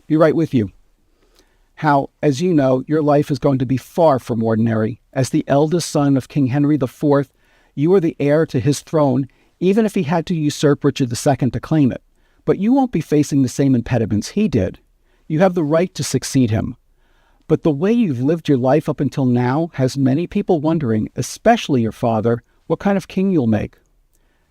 Be right with you. Hal, as you know, your life is going to be far from ordinary. As the eldest son of King Henry IV, you are the heir to his throne, even if he had to usurp Richard II to claim it. But you won't be facing the same impediments he did. You have the right to succeed him. But the way you've lived your life up until now has many people wondering, especially your father, what kind of king you'll make.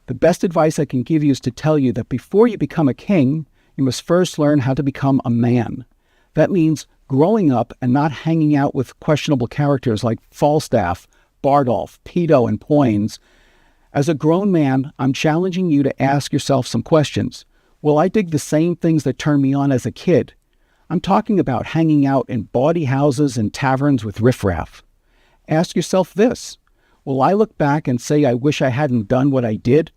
The best advice I can give you is to tell you that before you become a king, you must first learn how to become a man. That means growing up and not hanging out with questionable characters like Falstaff, Bardolph, Peto, and Poins. As a grown man, I'm challenging you to ask yourself some questions. Will I dig the same things that turned me on as a kid? I'm talking about hanging out in bawdy houses and taverns with riffraff. Ask yourself this. Will I look back and say I wish I hadn't done what I did?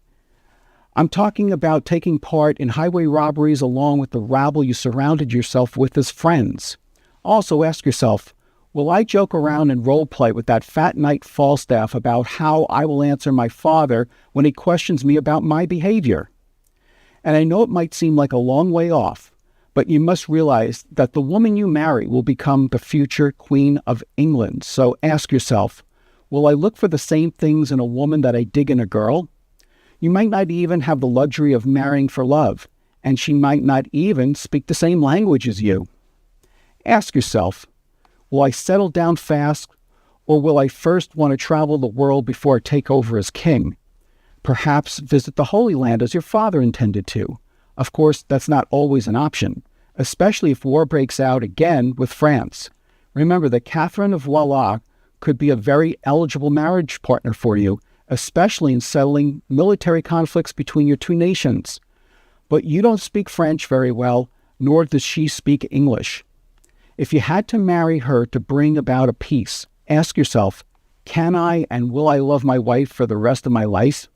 I'm talking about taking part in highway robberies along with the rabble you surrounded yourself with as friends. Also ask yourself, will I joke around and role play with that fat knight Falstaff about how I will answer my father when he questions me about my behavior? And I know it might seem like a long way off, but you must realize that the woman you marry will become the future Queen of England. So ask yourself, will I look for the same things in a woman that I dig in a girl? You might not even have the luxury of marrying for love, and she might not even speak the same language as you. Ask yourself, will I settle down fast, or will I first want to travel the world before I take over as king? Perhaps visit the Holy Land as your father intended to. Of course, that's not always an option, especially if war breaks out again with France. Remember that Catherine of Valois could be a very eligible marriage partner for you, especially in settling military conflicts between your two nations. But you don't speak French very well, nor does she speak English. If you had to marry her to bring about a peace, ask yourself, can I and will I love my wife for the rest of my life?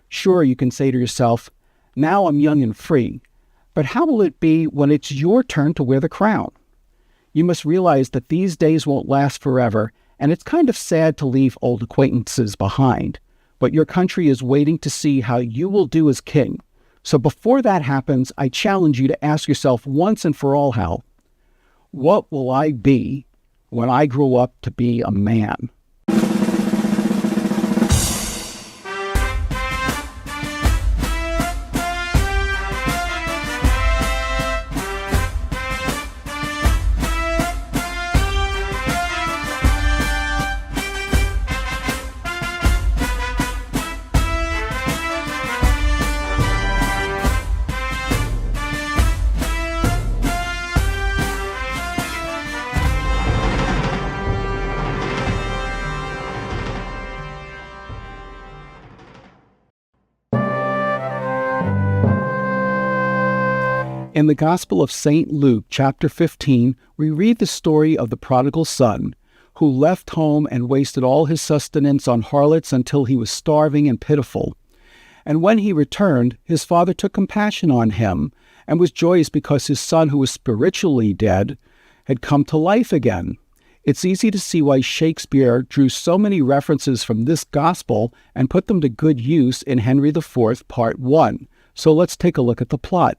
Sure, you can say to yourself, now I'm young and free, but how will it be when it's your turn to wear the crown? You must realize that these days won't last forever, and it's kind of sad to leave old acquaintances behind, but your country is waiting to see how you will do as king. So before that happens, I challenge you to ask yourself once and for all, Hal, what will I be when I grow up to be a man? In the Gospel of St. Luke, chapter 15, we read the story of the prodigal son, who left home and wasted all his sustenance on harlots until he was starving and pitiful. And when he returned, his father took compassion on him and was joyous because his son, who was spiritually dead, had come to life again. It's easy to see why Shakespeare drew so many references from this gospel and put them to good use in Henry IV, Part 1. So let's take a look at the plot.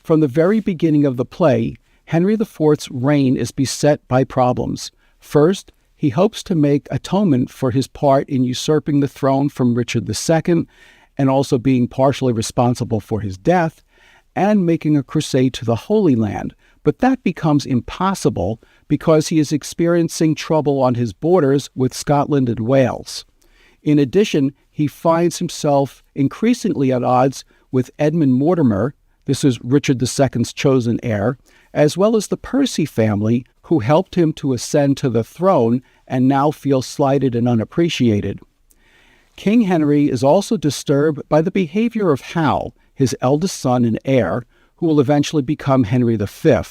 From the very beginning of the play, Henry IV's reign is beset by problems. First, he hopes to make atonement for his part in usurping the throne from Richard II, and also being partially responsible for his death, and making a crusade to the Holy Land. But that becomes impossible because he is experiencing trouble on his borders with Scotland and Wales. In addition, he finds himself increasingly at odds with Edmund Mortimer, this is Richard II's chosen heir, as well as the Percy family, who helped him to ascend to the throne and now feel slighted and unappreciated. King Henry is also disturbed by the behavior of Hal, his eldest son and heir, who will eventually become Henry V.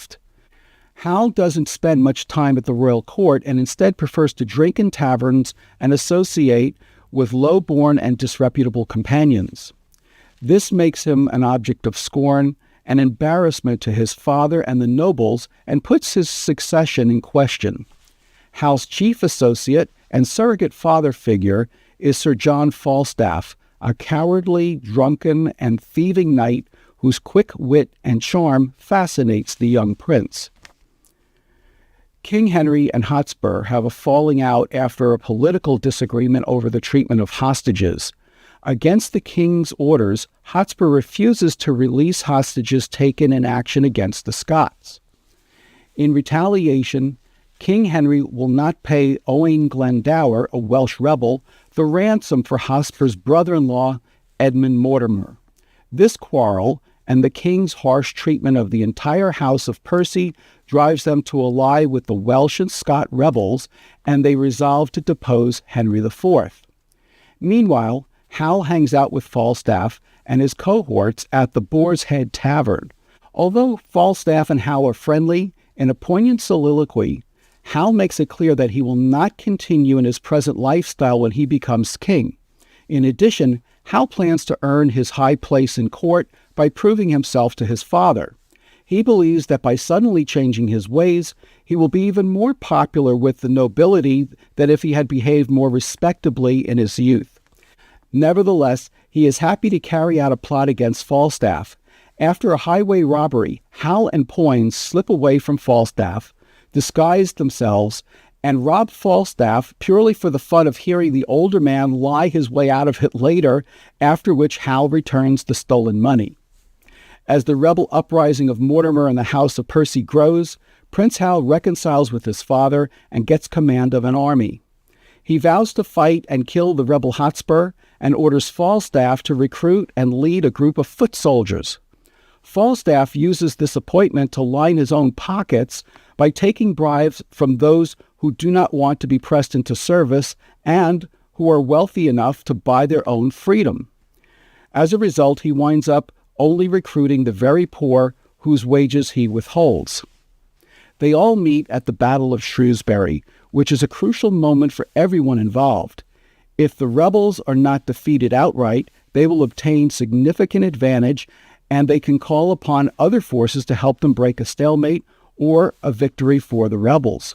Hal doesn't spend much time at the royal court and instead prefers to drink in taverns and associate with low-born and disreputable companions. This makes him an object of scorn and embarrassment to his father and the nobles and puts his succession in question. Hal's chief associate and surrogate father figure is Sir John Falstaff, a cowardly, drunken, and thieving knight whose quick wit and charm fascinates the young prince. King Henry and Hotspur have a falling out after a political disagreement over the treatment of hostages. Against the king's orders, Hotspur refuses to release hostages taken in action against the Scots. In retaliation, King Henry will not pay Owain Glendower, a Welsh rebel, the ransom for Hotspur's brother-in-law, Edmund Mortimer. This quarrel and the king's harsh treatment of the entire house of Percy drives them to ally with the Welsh and Scot rebels, and they resolve to depose Henry IV. Meanwhile, Hal hangs out with Falstaff and his cohorts at the Boar's Head Tavern. Although Falstaff and Hal are friendly, in a poignant soliloquy, Hal makes it clear that he will not continue in his present lifestyle when he becomes king. In addition, Hal plans to earn his high place in court by proving himself to his father. He believes that by suddenly changing his ways, he will be even more popular with the nobility than if he had behaved more respectably in his youth. Nevertheless, he is happy to carry out a plot against Falstaff. After a highway robbery, Hal and Poins slip away from Falstaff, disguise themselves, and rob Falstaff purely for the fun of hearing the older man lie his way out of it later, after which Hal returns the stolen money. As the rebel uprising of Mortimer and the House of Percy grows, Prince Hal reconciles with his father and gets command of an army. He vows to fight and kill the rebel Hotspur and orders Falstaff to recruit and lead a group of foot soldiers. Falstaff uses this appointment to line his own pockets by taking bribes from those who do not want to be pressed into service and who are wealthy enough to buy their own freedom. As a result, he winds up only recruiting the very poor whose wages he withholds. They all meet at the Battle of Shrewsbury, which is a crucial moment for everyone involved. If the rebels are not defeated outright, they will obtain significant advantage, and they can call upon other forces to help them break a stalemate or a victory for the rebels.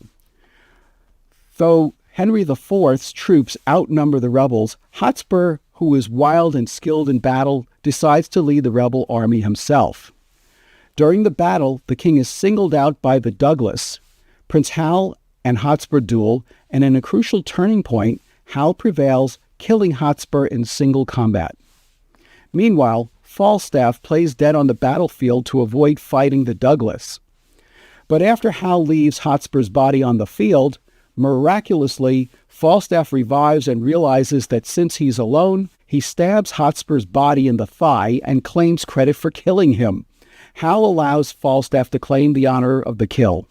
Though Henry IV's troops outnumber the rebels, Hotspur, who is wild and skilled in battle, decides to lead the rebel army himself. During the battle, the king is singled out by the Douglas. Prince Hal and Hotspur duel, and in a crucial turning point, Hal prevails, killing Hotspur in single combat. Meanwhile, Falstaff plays dead on the battlefield to avoid fighting the Douglas. But after Hal leaves Hotspur's body on the field, miraculously, Falstaff revives and realizes that since he's alone, he stabs Hotspur's body in the thigh and claims credit for killing him. Hal allows Falstaff to claim the honor of the kill.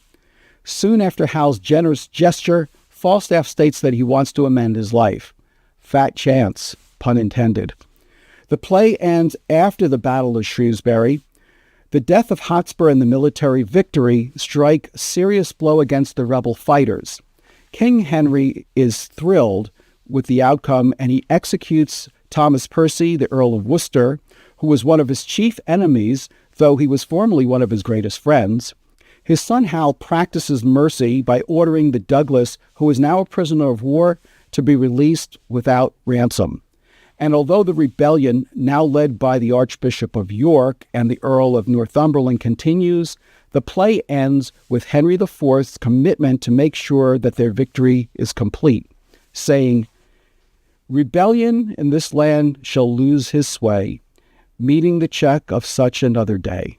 Soon after Hal's generous gesture, Falstaff states that he wants to amend his life. Fat chance, pun intended. The play ends after the Battle of Shrewsbury. The death of Hotspur and the military victory strike a serious blow against the rebel fighters. King Henry is thrilled with the outcome, and he executes Thomas Percy, the Earl of Worcester, who was one of his chief enemies, though he was formerly one of his greatest friends. His son Hal practices mercy by ordering the Douglas, who is now a prisoner of war, to be released without ransom. And although the rebellion, now led by the Archbishop of York and the Earl of Northumberland, continues, the play ends with Henry IV's commitment to make sure that their victory is complete, saying, "Rebellion in this land shall lose his sway, meeting the check of such another day.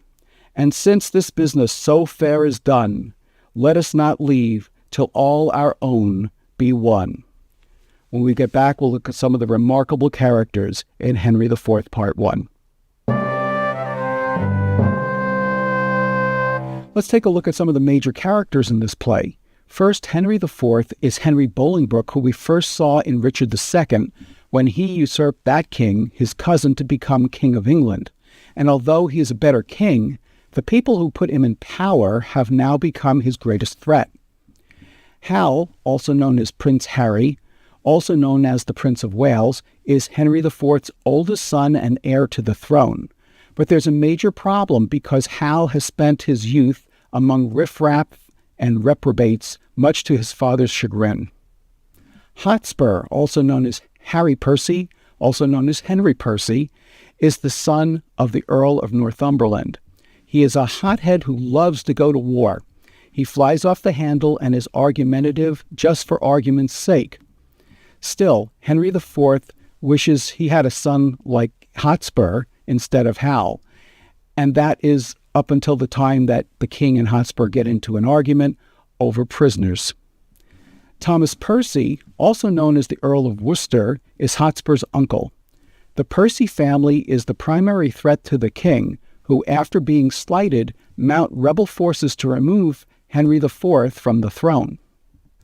And since this business so fair is done, let us not leave till all our own be won." When we get back, we'll look at some of the remarkable characters in Henry IV, Part 1. Let's take a look at some of the major characters in this play. First, Henry IV is Henry Bolingbroke, who we first saw in Richard II when he usurped that king, his cousin, to become King of England. And although he is a better king, the people who put him in power have now become his greatest threat. Hal, also known as Prince Harry, also known as the Prince of Wales, is Henry IV's oldest son and heir to the throne. But there's a major problem because Hal has spent his youth among riffraff and reprobates, much to his father's chagrin. Hotspur, also known as Harry Percy, also known as Henry Percy, is the son of the Earl of Northumberland. He is a hothead who loves to go to war. He flies off the handle and is argumentative just for argument's sake. Still, Henry IV wishes he had a son like Hotspur instead of Hal, and that is up until the time that the king and Hotspur get into an argument over prisoners. Thomas Percy, also known as the Earl of Worcester, is Hotspur's uncle. The Percy family is the primary threat to the king, who, after being slighted, mount rebel forces to remove Henry IV from the throne.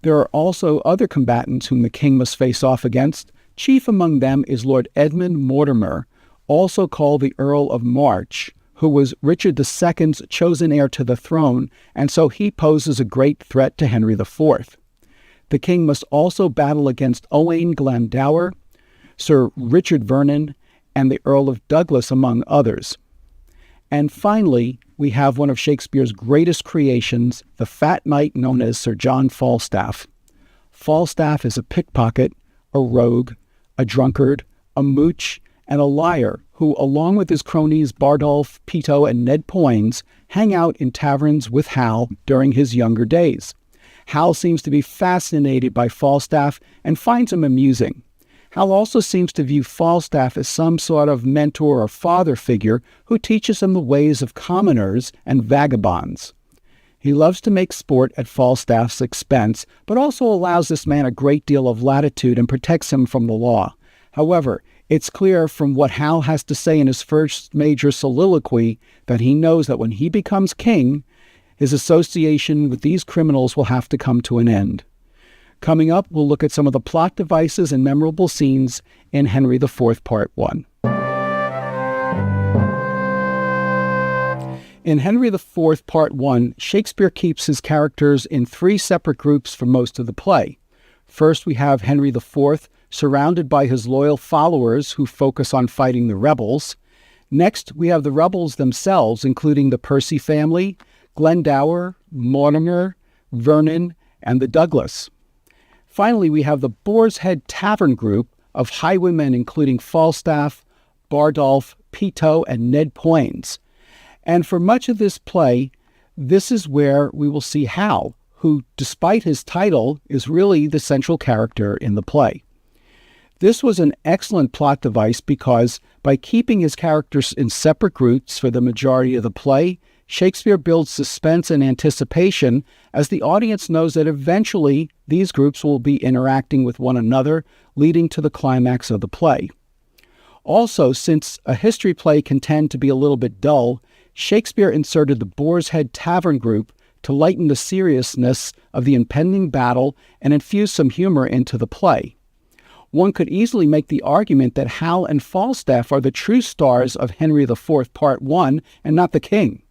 There are also other combatants whom the king must face off against. Chief among them is Lord Edmund Mortimer, also called the Earl of March, who was Richard II's chosen heir to the throne, and so he poses a great threat to Henry IV. The king must also battle against Owain Glendower, Sir Richard Vernon, and the Earl of Douglas, among others. And finally, we have one of Shakespeare's greatest creations, the fat knight known as Sir John Falstaff. Falstaff is a pickpocket, a rogue, a drunkard, a mooch, and a liar who, along with his cronies Bardolph, Peto, and Ned Poins, hang out in taverns with Hal during his younger days. Hal seems to be fascinated by Falstaff and finds him amusing. Hal also seems to view Falstaff as some sort of mentor or father figure who teaches him the ways of commoners and vagabonds. He loves to make sport at Falstaff's expense, but also allows this man a great deal of latitude and protects him from the law. However, it's clear from what Hal has to say in his first major soliloquy that he knows that when he becomes king, his association with these criminals will have to come to an end. Coming up, we'll look at some of the plot devices and memorable scenes in Henry IV, Part 1. In Henry IV, Part 1, Shakespeare keeps his characters in three separate groups for most of the play. First, we have Henry IV surrounded by his loyal followers who focus on fighting the rebels. Next, we have the rebels themselves, including the Percy family, Glendower, Mortimer, Vernon, and the Douglas. Finally, we have the Boar's Head Tavern group of highwaymen, including Falstaff, Bardolph, Peto, and Ned Poins. And for much of this play, this is where we will see Hal, who, despite his title, is really the central character in the play. This was an excellent plot device because by keeping his characters in separate groups for the majority of the play, Shakespeare builds suspense and anticipation as the audience knows that eventually these groups will be interacting with one another, leading to the climax of the play. Also, since a history play can tend to be a little bit dull, Shakespeare inserted the Boar's Head Tavern group to lighten the seriousness of the impending battle and infuse some humor into the play. One could easily make the argument that Hal and Falstaff are the true stars of Henry IV, Part 1, and not the king.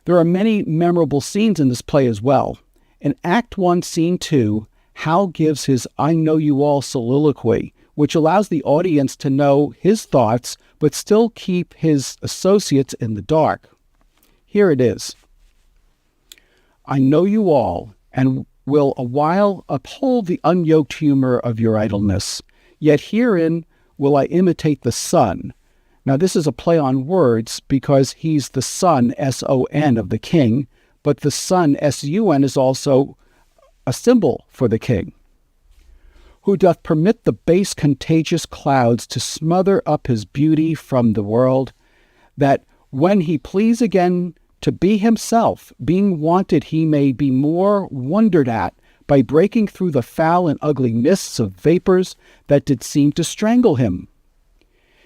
There are many memorable scenes in this play as well. In Act 1, Scene 2, Hal gives his "I know you all" soliloquy, which allows the audience to know his thoughts but still keep his associates in the dark. Here it is. "I know you all, and will a while uphold the unyoked humor of your idleness. Yet herein will I imitate the sun." Now, this is a play on words because he's the son, S-O-N, of the king, but the sun, S-U-N, is also a symbol for the king. "Who doth permit the base contagious clouds to smother up his beauty from the world, that when he please again to be himself, being wanted he may be more wondered at by breaking through the foul and ugly mists of vapors that did seem to strangle him.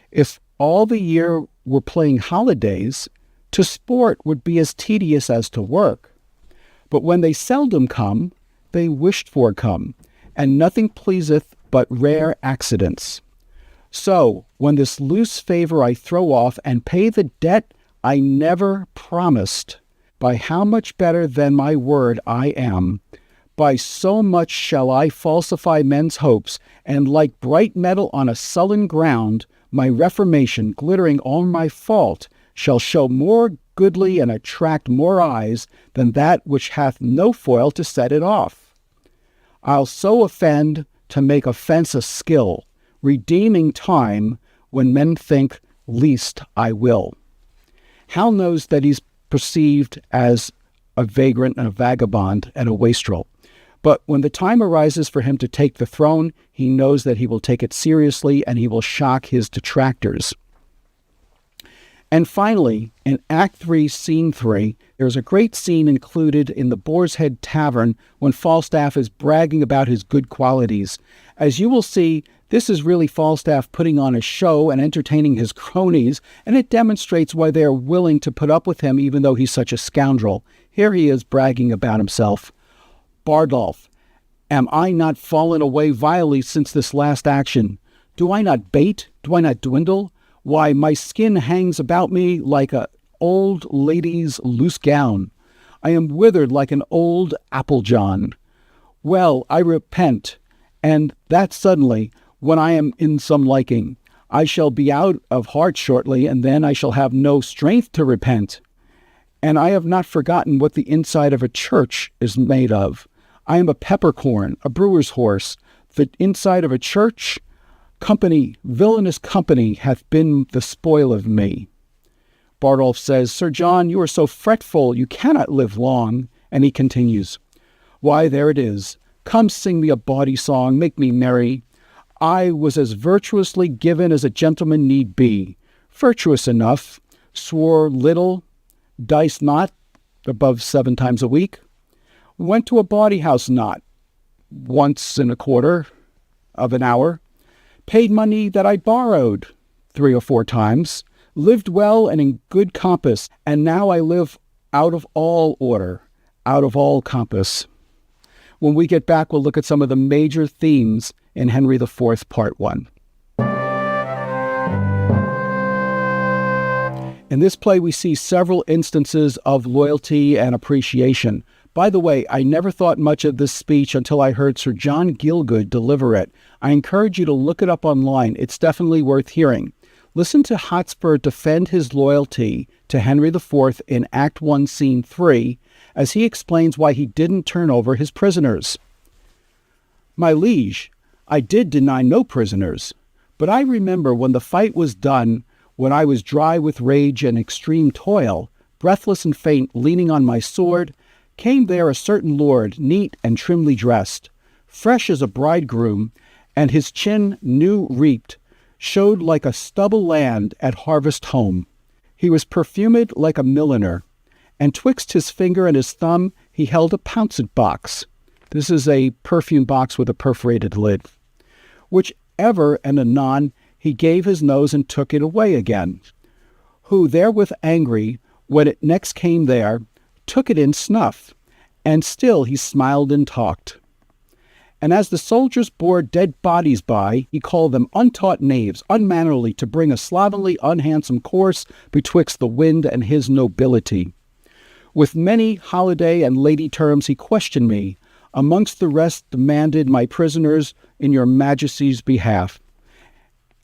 If all the year were playing holidays, to sport would be as tedious as to work. But when they seldom come, they wished for come, and nothing pleaseth but rare accidents. So, when this loose favor I throw off, and pay the debt I never promised, by how much better than my word I am, by so much shall I falsify men's hopes, and like bright metal on a sullen ground, my reformation, glittering on my fault, shall show more goodly and attract more eyes than that which hath no foil to set it off. I'll so offend to make offense a skill, redeeming time when men think least I will. Hal knows that he's perceived as a vagrant and a vagabond and a wastrel. But when the time arises for him to take the throne, he knows that he will take it seriously and he will shock his detractors. And finally, in Act 3, Scene 3, there's a great scene included in the Boar's Head Tavern when Falstaff is bragging about his good qualities. As you will see, this is really Falstaff putting on a show and entertaining his cronies, and it demonstrates why they are willing to put up with him even though he's such a scoundrel. Here he is bragging about himself. Bardolph, am I not fallen away vilely since this last action? Do I not bate? Do I not dwindle? Why, my skin hangs about me like an old lady's loose gown. I am withered like an old Applejohn. Well, I repent, and that suddenly, when I am in some liking. I shall be out of heart shortly, and then I shall have no strength to repent. And I have not forgotten what the inside of a church is made of. I am a peppercorn, a brewer's horse. The inside of a church, company, villainous company, hath been the spoil of me. Bardolph says, Sir John, you are so fretful, you cannot live long. And he continues, Why, there it is. Come sing me a bawdy song, make me merry. I was as virtuously given as a gentleman need be. Virtuous enough, swore little, diced not, above 7 times a week. Went to a bawdy house not, once in a quarter of an hour. Paid money that I borrowed 3 or 4 times. Lived well and in good compass, and now I live out of all order, out of all compass. When we get back, we'll look at some of the major themes in Henry IV, Part 1. In this play, we see several instances of loyalty and appreciation. By the way, I never thought much of this speech until I heard Sir John Gielgud deliver it. I encourage you to look it up online. It's definitely worth hearing. Listen to Hotspur defend his loyalty to Henry IV in Act 1, Scene 3, as he explains why he didn't turn over his prisoners. My liege, I did deny no prisoners, but I remember when the fight was done, when I was dry with rage and extreme toil, breathless and faint, leaning on my sword, came there a certain lord, neat and trimly dressed, fresh as a bridegroom, and his chin new reaped, showed like a stubble land at harvest home. He was perfumed like a milliner, and twixt his finger and his thumb he held a pouncet box. This is a perfume box with a perforated lid, which ever and anon he gave his nose and took it away again, who therewith angry, when it next came there, took it in snuff, and still he smiled and talked. And as the soldiers bore dead bodies by, he called them untaught knaves, unmannerly, to bring a slovenly, unhandsome course betwixt the wind and his nobility. With many holiday and lady terms he questioned me, amongst the rest demanded my prisoners in your majesty's behalf.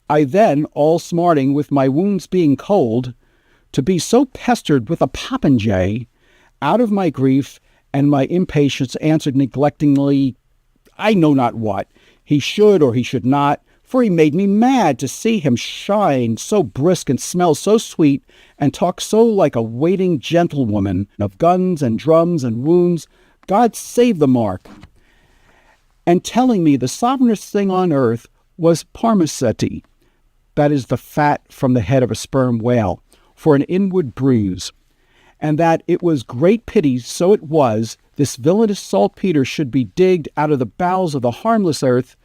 I then, all smarting with my wounds being cold, to be so pestered with a popinjay, out of my grief and my impatience answered neglectingly, I know not what, he should or he should not, for he made me mad to see him shine so brisk and smell so sweet, and talk so like a waiting gentlewoman of guns and drums and wounds, God save the mark, and telling me the sovereignest thing on earth was parmaceti, that is the fat from the head of a sperm whale, for an inward bruise, and that it was great pity, so it was, this villainous saltpeter should be digged out of the bowels of the harmless earth,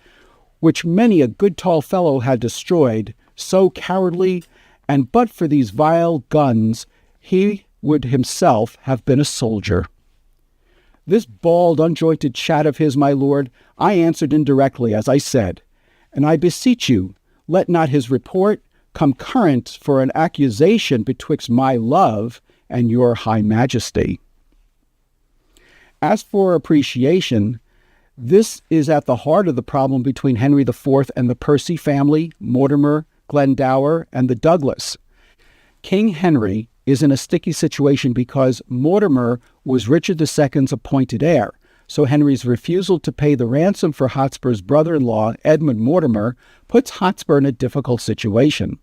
which many a good tall fellow had destroyed, so cowardly, and but for these vile guns, he would himself have been a soldier. This bald, unjointed chat of his, my lord, I answered indirectly, as I said, and I beseech you, let not his report come current for an accusation betwixt my love and your high majesty. As for appreciation, this is at the heart of the problem between Henry IV and the Percy family, Mortimer, Glendower, and the Douglas. King Henry is in a sticky situation because Mortimer was Richard II's appointed heir, so Henry's refusal to pay the ransom for Hotspur's brother-in-law, Edmund Mortimer, puts Hotspur in a difficult situation.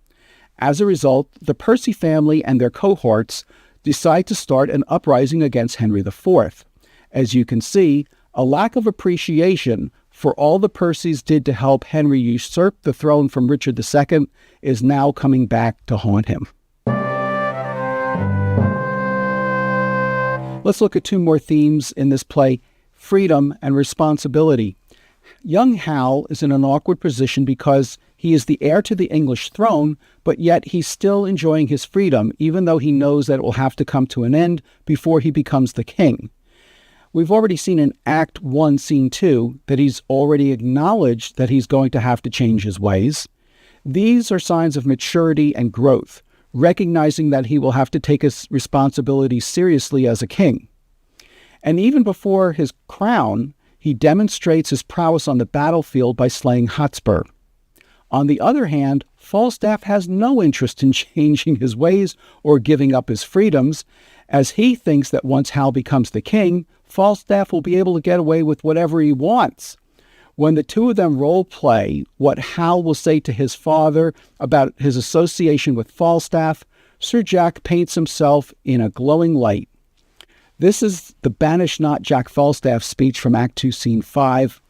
As a result, the Percy family and their cohorts decide to start an uprising against Henry IV. As you can see, a lack of appreciation for all the Percys did to help Henry usurp the throne from Richard II is now coming back to haunt him. Let's look at two more themes in this play: freedom and responsibility. Young Hal is in an awkward position because he is the heir to the English throne, but yet he's still enjoying his freedom, even though he knows that it will have to come to an end before he becomes the king. We've already seen in Act 1, Scene 2, that he's already acknowledged that he's going to have to change his ways. These are signs of maturity and growth, recognizing that he will have to take his responsibilities seriously as a king. And even before his crown, he demonstrates his prowess on the battlefield by slaying Hotspur. On the other hand, Falstaff has no interest in changing his ways or giving up his freedoms, as he thinks that once Hal becomes the king, Falstaff will be able to get away with whatever he wants. When the two of them role play what Hal will say to his father about his association with Falstaff, Sir Jack paints himself in a glowing light. This is the "Banish not Jack Falstaff" speech from Act 2, Scene 5.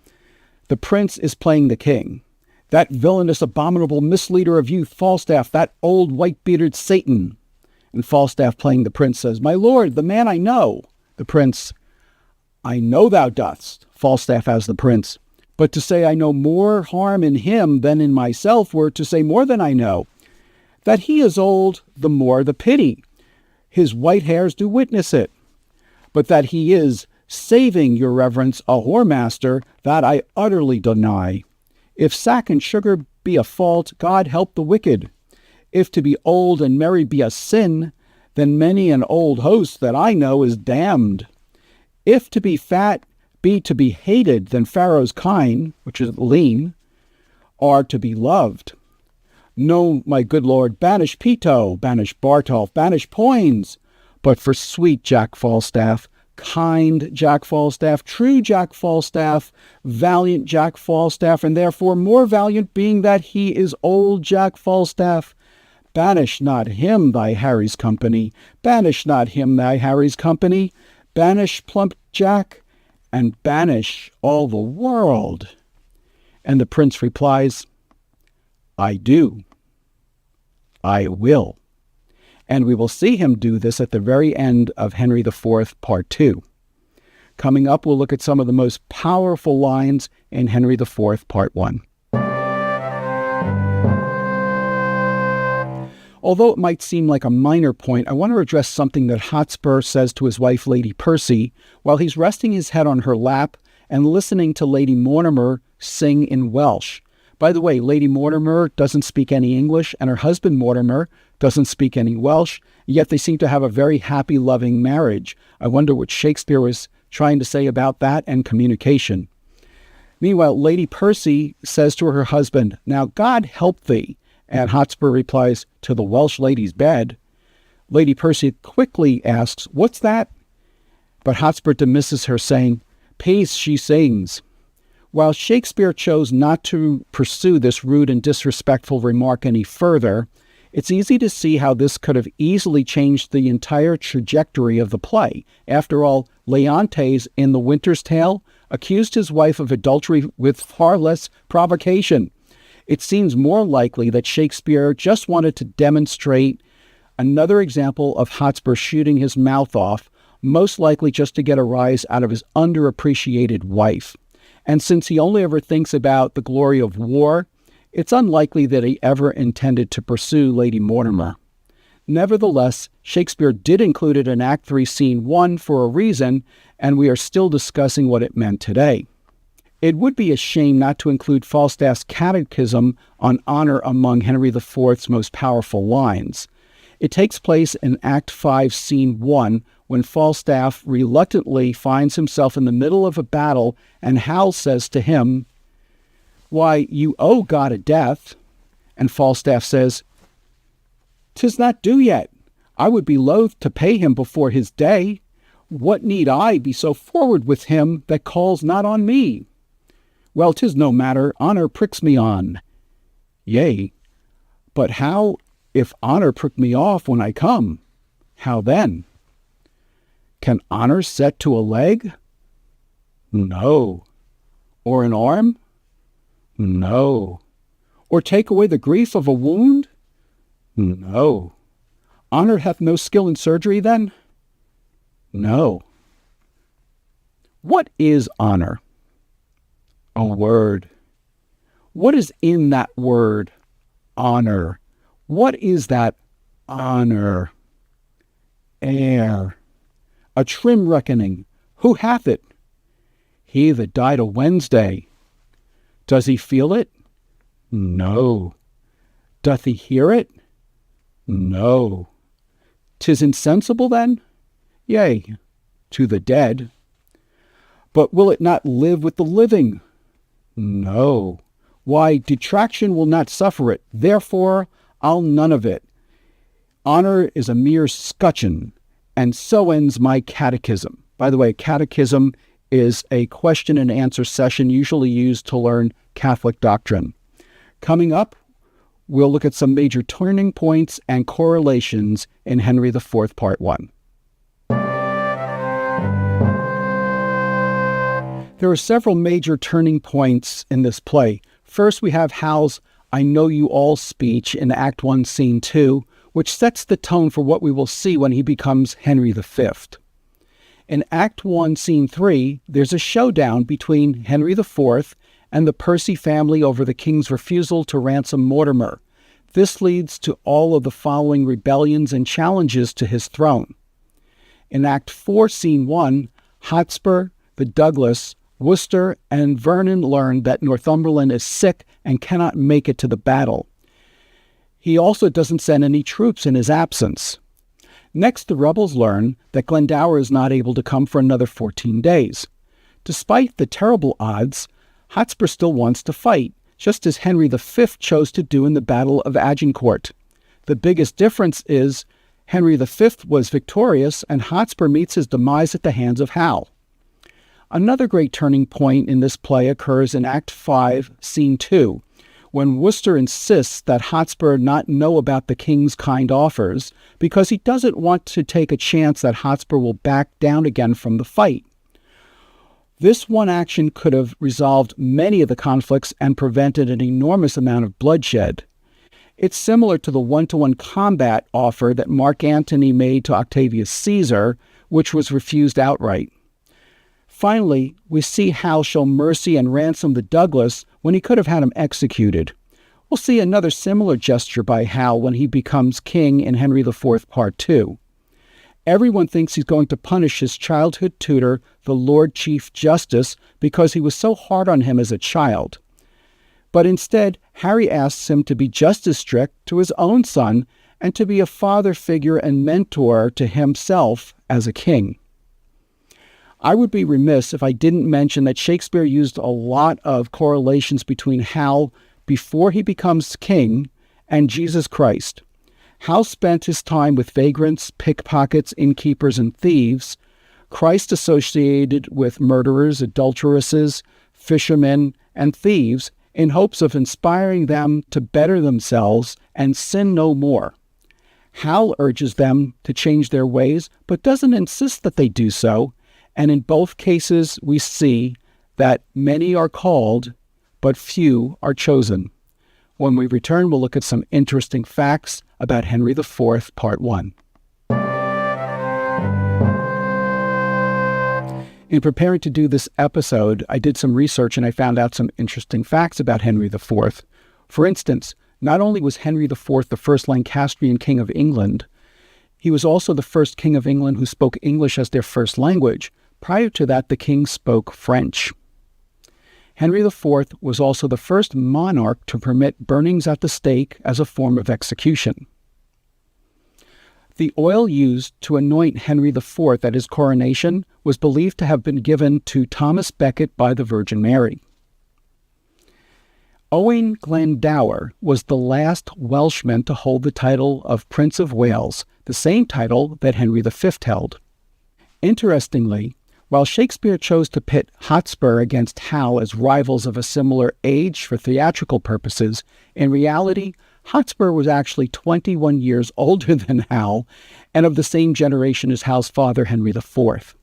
The prince is playing the king. "That villainous, abominable misleader of youth, Falstaff, that old white-bearded Satan." And Falstaff, playing the prince, says, "My lord, the man I know." The prince, "I know thou dost." Falstaff as the prince, "But to say I know more harm in him than in myself were to say more than I know. That he is old, the more the pity. His white hairs do witness it. But that he is, saving your reverence, a whoremaster, that I utterly deny. If sack and sugar be a fault, God help the wicked. If to be old and merry be a sin, then many an old host that I know is damned. If to be fat be to be hated, then Pharaoh's kine, which is lean, are to be loved. No, my good lord, banish Peto, banish Bartolf, banish Poins, but for sweet Jack Falstaff, kind Jack Falstaff, true Jack Falstaff, valiant Jack Falstaff, and therefore more valiant, being that he is old Jack Falstaff, banish not him thy Harry's company, banish not him thy Harry's company, banish plump Jack, and banish all the world. And the prince replies, I do. I will. And we will see him do this at the very end of Henry IV, Part 2. Coming up, we'll look at some of the most powerful lines in Henry IV, Part 1. Although it might seem like a minor point, I want to address something that Hotspur says to his wife, Lady Percy, while he's resting his head on her lap and listening to Lady Mortimer sing in Welsh. By the way, Lady Mortimer doesn't speak any English, and her husband Mortimer doesn't speak any Welsh, yet they seem to have a very happy, loving marriage. I wonder what Shakespeare was trying to say about that and communication. Meanwhile, Lady Percy says to her husband, Now God help thee. And Hotspur replies, To the Welsh lady's bed. Lady Percy quickly asks, What's that? But Hotspur dismisses her, saying, Peace, she sings. While Shakespeare chose not to pursue this rude and disrespectful remark any further, it's easy to see how this could have easily changed the entire trajectory of the play. After all, Leontes in The Winter's Tale accused his wife of adultery with far less provocation. It seems more likely that Shakespeare just wanted to demonstrate another example of Hotspur shooting his mouth off, most likely just to get a rise out of his underappreciated wife. And since he only ever thinks about the glory of war, it's unlikely that he ever intended to pursue Lady Mortimer. Nevertheless, Shakespeare did include it in Act 3, Scene 1 for a reason, and we are still discussing what it meant today. It would be a shame not to include Falstaff's catechism on honor among Henry IV's most powerful lines. It takes place in Act 5, Scene 1, when Falstaff reluctantly finds himself in the middle of a battle, and Hal says to him, Why, you owe God a death. And Falstaff says, 'Tis not due yet. I would be loath to pay him before his day. What need I be so forward with him that calls not on me? Well, 'tis no matter, honor pricks me on. Yea, but how If honor prick me off when I come, how then? Can honor set to a leg? No. Or an arm? No. Or take away the grief of a wound? No. Honor hath no skill in surgery then? No. What is honor? A word. What is in that word, honor? What is that honor? Air. A trim reckoning. Who hath it? He that died a Wednesday. Does he feel it? No. Doth he hear it? No. 'Tis insensible then? Yea, to the dead. But will it not live with the living? No. Why, detraction will not suffer it. Therefore, I'll none of it. Honor is a mere scutcheon, and so ends my catechism. By the way, catechism is a question and answer session usually used to learn Catholic doctrine. Coming up, we'll look at some major turning points and correlations in Henry IV, Part 1. There are several major turning points in this play. First, we have Hal's I Know You All speech in Act 1, Scene 2, which sets the tone for what we will see when he becomes Henry V. In Act 1, Scene 3, there's a showdown between Henry IV and the Percy family over the king's refusal to ransom Mortimer. This leads to all of the following rebellions and challenges to his throne. In Act 4, Scene 1, Hotspur, the Douglas, Worcester, and Vernon learn that Northumberland is sick and cannot make it to the battle. He also doesn't send any troops in his absence. Next, the rebels learn that Glendower is not able to come for another 14 days. Despite the terrible odds, Hotspur still wants to fight, just as Henry V chose to do in the Battle of Agincourt. The biggest difference is Henry V was victorious and Hotspur meets his demise at the hands of Hal. Another great turning point in this play occurs in Act 5, Scene 2, when Worcester insists that Hotspur not know about the king's kind offers because he doesn't want to take a chance that Hotspur will back down again from the fight. This one action could have resolved many of the conflicts and prevented an enormous amount of bloodshed. It's similar to the one-to-one combat offer that Mark Antony made to Octavius Caesar, which was refused outright. Finally, we see Hal show mercy and ransom the Douglas when he could have had him executed. We'll see another similar gesture by Hal when he becomes king in Henry IV, Part 2. Everyone thinks he's going to punish his childhood tutor, the Lord Chief Justice, because he was so hard on him as a child. But instead, Harry asks him to be just as strict to his own son and to be a father figure and mentor to himself as a king. I would be remiss if I didn't mention that Shakespeare used a lot of correlations between Hal before he becomes king and Jesus Christ. Hal spent his time with vagrants, pickpockets, innkeepers, and thieves. Christ associated with murderers, adulteresses, fishermen, and thieves in hopes of inspiring them to better themselves and sin no more. Hal urges them to change their ways, but doesn't insist that they do so. And in both cases, we see that many are called, but few are chosen. When we return, we'll look at some interesting facts about Henry IV, Part 1. In preparing to do this episode, I did some research and I found out some interesting facts about Henry IV. For instance, not only was Henry IV the first Lancastrian king of England, he was also the first king of England who spoke English as their first language. Prior to that, the king spoke French. Henry IV was also the first monarch to permit burnings at the stake as a form of execution. The oil used to anoint Henry IV at his coronation was believed to have been given to Thomas Becket by the Virgin Mary. Owain Glendower was the last Welshman to hold the title of Prince of Wales, the same title that Henry V held. Interestingly, while Shakespeare chose to pit Hotspur against Hal as rivals of a similar age for theatrical purposes, in reality, Hotspur was actually 21 years older than Hal and of the same generation as Hal's father, Henry IV.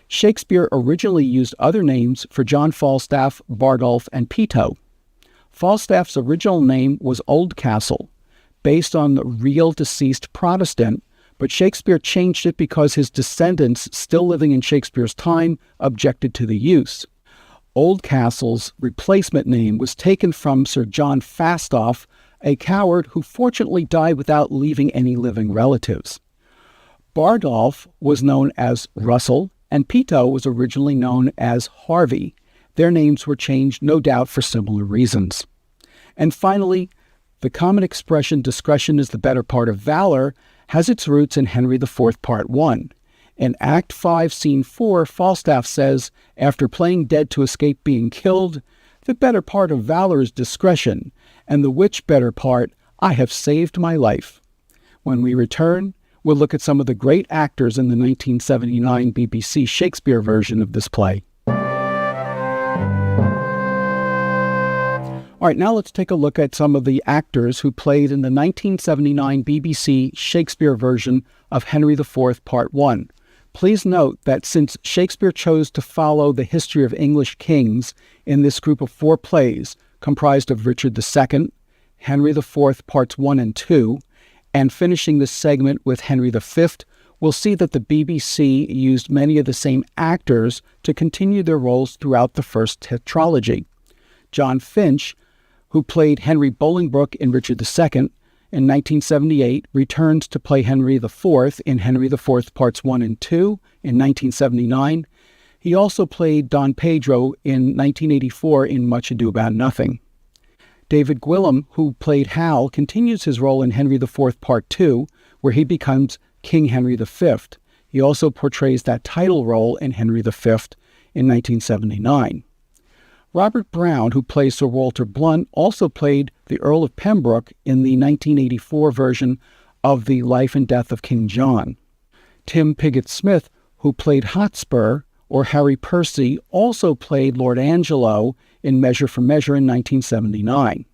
Shakespeare originally used other names for John Falstaff, Bardolph, and Peto. Falstaff's original name was Oldcastle, based on the real deceased Protestant, but Shakespeare changed it because his descendants, still living in Shakespeare's time, objected to the use. Oldcastle's replacement name was taken from Sir John Falstaff, a coward who fortunately died without leaving any living relatives. Bardolph was known as Russell, and Peto was originally known as Harvey. Their names were changed, no doubt, for similar reasons. And finally, the common expression, discretion is the better part of valor, has its roots in Henry IV, Part 1. In Act 5, Scene 4, Falstaff says, after playing dead to escape being killed, the better part of valor is discretion, and the which better part, I have saved my life. When we return, we'll look at some of the great actors in the 1979 BBC Shakespeare version of this play. All right, now let's take a look at some of the actors who played in the 1979 BBC Shakespeare version of Henry IV, Part 1. Please note that since Shakespeare chose to follow the history of English kings in this group of 4 plays, comprised of Richard II, Henry IV, Parts 1 and 2, and finishing this segment with Henry V, we'll see that the BBC used many of the same actors to continue their roles throughout the first tetralogy. John Finch, who played Henry Bolingbroke in Richard II, in 1978 returned to play Henry IV in Henry IV Parts 1 and 2 in 1979. He also played Don Pedro in 1984 in Much Ado About Nothing. David Gwillim, who played Hal, continues his role in Henry IV Part 2, where he becomes King Henry V. He also portrays that title role in Henry V in 1979. Robert Brown, who plays Sir Walter Blunt, also played the Earl of Pembroke in the 1984 version of The Life and Death of King John. Tim Pigott-Smith, who played Hotspur, or Harry Percy, also played Lord Angelo in Measure for Measure in 1979.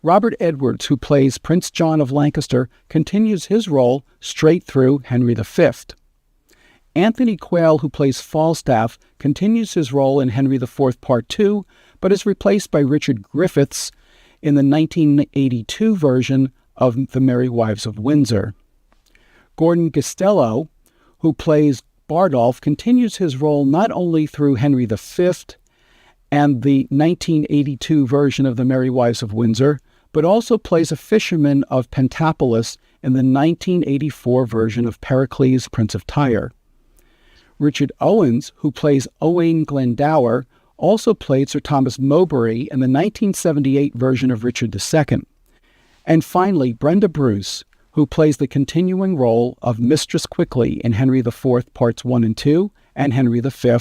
Robert Edwards, who plays Prince John of Lancaster, continues his role straight through Henry V. Anthony Quayle, who plays Falstaff, continues his role in Henry IV Part 2, but is replaced by Richard Griffiths in the 1982 version of The Merry Wives of Windsor. Gordon Costello, who plays Bardolph, continues his role not only through Henry V and the 1982 version of The Merry Wives of Windsor, but also plays a fisherman of Pentapolis in the 1984 version of Pericles, Prince of Tyre. Richard Owens, who plays Owain Glendower, also played Sir Thomas Mowbray in the 1978 version of Richard II. And finally, Brenda Bruce, who plays the continuing role of Mistress Quickly in Henry IV Parts 1 and 2 and Henry V,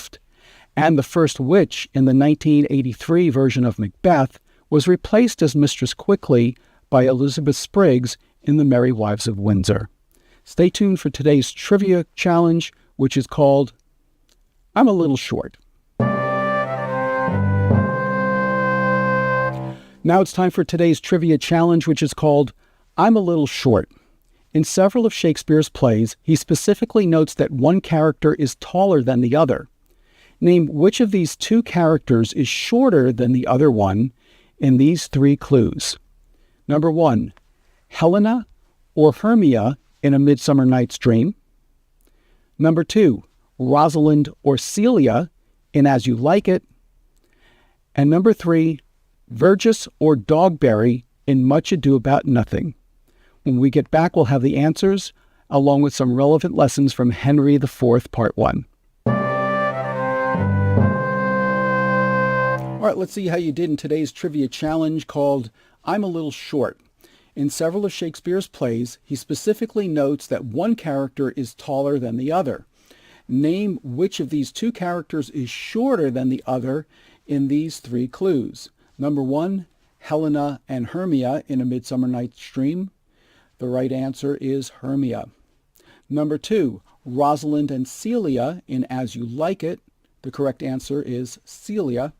and the first witch in the 1983 version of Macbeth, was replaced as Mistress Quickly by Elizabeth Spriggs in The Merry Wives of Windsor. Stay tuned for today's trivia challenge, which is called I'm a Little Short. Now it's time for today's trivia challenge, which is called I'm a Little Short. In several of Shakespeare's plays, he specifically notes that one character is taller than the other. Name which of these two characters is shorter than the other one in these 3 clues. Number 1, Helena or Hermia in A Midsummer Night's Dream. Number 2, Rosalind or Celia in As You Like It. And number 3, Verges or Dogberry in Much Ado About Nothing. When we get back, we'll have the answers, along with some relevant lessons from Henry IV Part 1. All right, let's see how you did in today's trivia challenge called I'm a Little Short. In several of Shakespeare's plays, he specifically notes that one character is taller than the other. Name which of these two characters is shorter than the other in these 3 clues. Number 1, Helena and Hermia in A Midsummer Night's Dream. The right answer is Hermia. Number 2, Rosalind and Celia in As You Like It. The correct answer is Celia.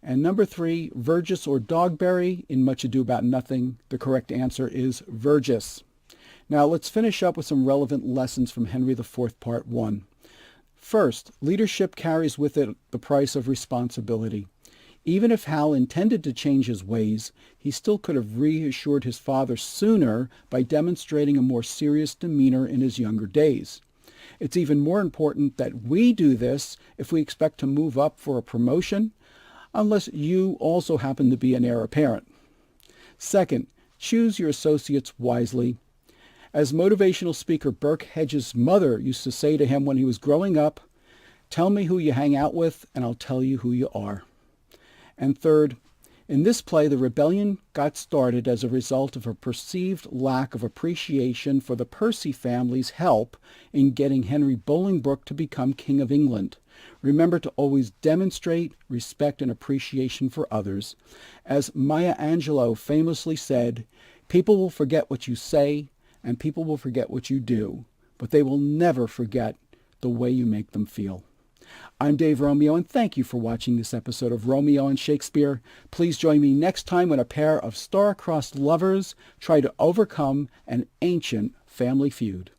And number 3, Verges or Dogberry in Much Ado About Nothing. The correct answer is Verges. Now let's finish up with some relevant lessons from Henry IV, Part 1. First, leadership carries with it the price of responsibility. Even if Hal intended to change his ways, he still could have reassured his father sooner by demonstrating a more serious demeanor in his younger days. It's even more important that we do this if we expect to move up for a promotion, unless you also happen to be an heir apparent. Second, choose your associates wisely. As motivational speaker Burke Hedges' mother used to say to him when he was growing up, "Tell me who you hang out with, and I'll tell you who you are." And third, in this play, the rebellion got started as a result of a perceived lack of appreciation for the Percy family's help in getting Henry Bolingbroke to become King of England. Remember to always demonstrate respect and appreciation for others. As Maya Angelou famously said, "People will forget what you say, and people will forget what you do, but they will never forget the way you make them feel." I'm Dave Romeo, and thank you for watching this episode of Romeo and Shakespeare. Please join me next time when a pair of star-crossed lovers try to overcome an ancient family feud.